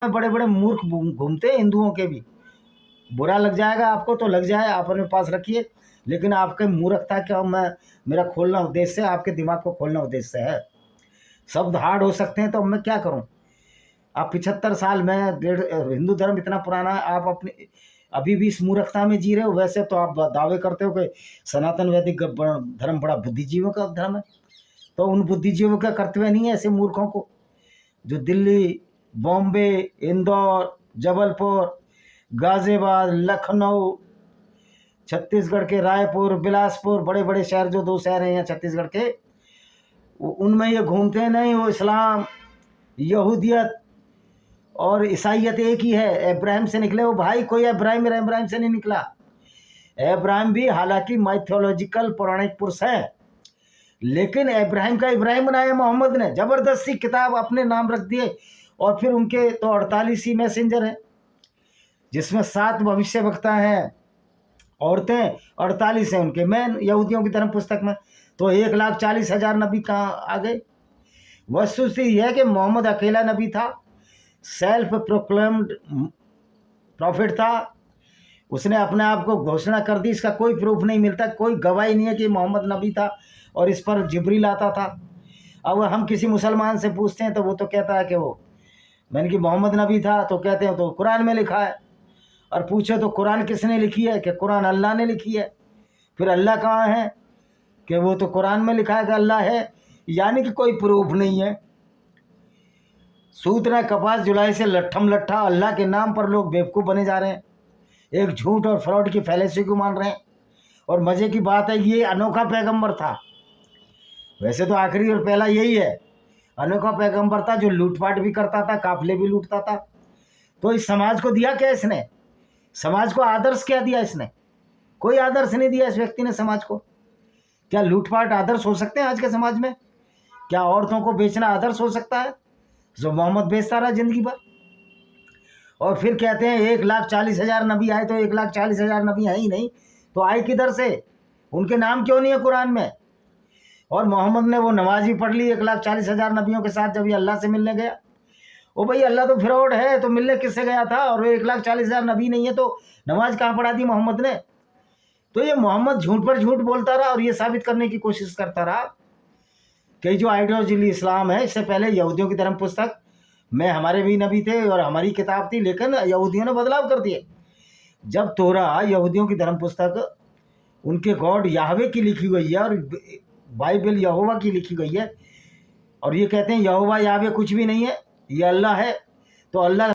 बड़े बड़े मूर्ख घूमते हैं हिंदुओं के भी। बुरा लग जाएगा आपको तो लग जाए, आप अपने पास रखिए, लेकिन आपके मूर्खता क्या मेरा खोलना उद्देश्य है, आपके दिमाग को खोलना उद्देश्य है। शब्द हार्ड हो सकते हैं तो मैं क्या करूं। आप 75 साल में हिंदू धर्म इतना पुराना है, आप अपने अभी भी इस मूर्खता में जी रहे हो। वैसे तो आप दावे करते हो कि सनातन वैदिक धर्म बड़ा बुद्धिजीवियों का धर्म है, तो उन बुद्धिजीवियों का कर्तव्य नहीं है ऐसे मूर्खों को जो दिल्ली, बॉम्बे, इंदौर, जबलपुर, गाजियाबाद, लखनऊ, छत्तीसगढ़ के रायपुर, बिलासपुर, बड़े बड़े शहर जो 2 शहर हैं यहाँ छत्तीसगढ़ के, उनमें ये घूमते नहीं। वो इस्लाम, यहूदियत और ईसाइयत एक ही है, इब्राहिम से निकले वो भाई। कोई इब्राहिम से नहीं निकला। इब्राहिम भी हालांकि माइथोलॉजिकल पौराणिक पुरुष है, लेकिन इब्राहिम का इब्राहिम बनाया मोहम्मद ने, जबरदस्ती किताब अपने नाम रख दिए। और फिर उनके तो 48 ही मैसेंजर हैं, जिसमें 7 भविष्यवक्ता हैं, औरतें 48 हैं उनके मैन यहूदियों की धर्म पुस्तक में। तो 1,40,000 नबी कहाँ आ गए। वस्तुस्थिति यह है कि मोहम्मद अकेला नबी था, सेल्फ प्रोक्लेम्ड प्रॉफिट था। उसने अपने आप को घोषणा कर दी, इसका कोई प्रूफ नहीं मिलता, कोई गवाही नहीं है कि मोहम्मद नबी था और इस पर जिब्रील आता था। अब हम किसी मुसलमान से पूछते हैं तो वो तो कहता है कि मैंने कि मोहम्मद नबी था, तो कहते हैं तो कुरान में लिखा है। और पूछो तो कुरान किसने लिखी है, कि कुरान अल्लाह ने लिखी है। फिर अल्लाह कहाँ है, कि वो तो कुरान में लिखा है कि अल्लाह है, यानी कि कोई प्रूफ नहीं है। सूत न कपास जुलाई से लट्ठम लट्ठा, अल्लाह के नाम पर लोग बेवकूफ़ बने जा रहे हैं, एक झूठ और फ्रॉड की फैलेसी को मान रहे हैं। और मज़े की बात है, ये अनोखा पैगंबर था। वैसे तो आखिरी और पहला यही है, अनोखा पैगंबर था जो लूटपाट भी करता था, काफिले भी लूटता था। तो इस समाज को दिया क्या इसने, समाज को आदर्श क्या दिया इसने? कोई आदर्श नहीं दिया इस व्यक्ति ने समाज को। क्या लूटपाट आदर्श हो सकते हैं आज के समाज में? क्या औरतों को बेचना आदर्श हो सकता है, जो मोहम्मद बेचता रहा जिंदगी भर? और फिर कहते हैं 1,40,000 नबी आए, तो 1,40,000 नबी है ही नहीं, तो आए किधर से? उनके नाम क्यों नहीं है कुरान में? और मोहम्मद ने वो नमाज भी पढ़ ली 1,40,000 नबियों के साथ जब ये अल्लाह से मिलने गया। ओ भाई, अल्लाह तो फ्रॉड है, तो मिलने किससे गया था? और 1,40,000 नबी नहीं है तो नमाज कहाँ पढ़ा दी मोहम्मद ने? तो ये मोहम्मद झूठ पर झूठ बोलता रहा और ये साबित करने की कोशिश करता रहा कि जो आइडियोलॉजी इस्लाम है, इससे पहले यहूदियों की धर्म पुस्तक में हमारे भी नबी थे और हमारी किताब थी, लेकिन यहूदियों ने बदलाव कर दिए। जब तोरा यहूदियों की धर्म पुस्तक उनके गॉड याहवे की लिखी गई है और बाइबल यहोवा की लिखी गई है, और ये कहते हैं यहोवा याहवे कुछ भी नहीं है, ये अल्लाह है, तो अल्लाह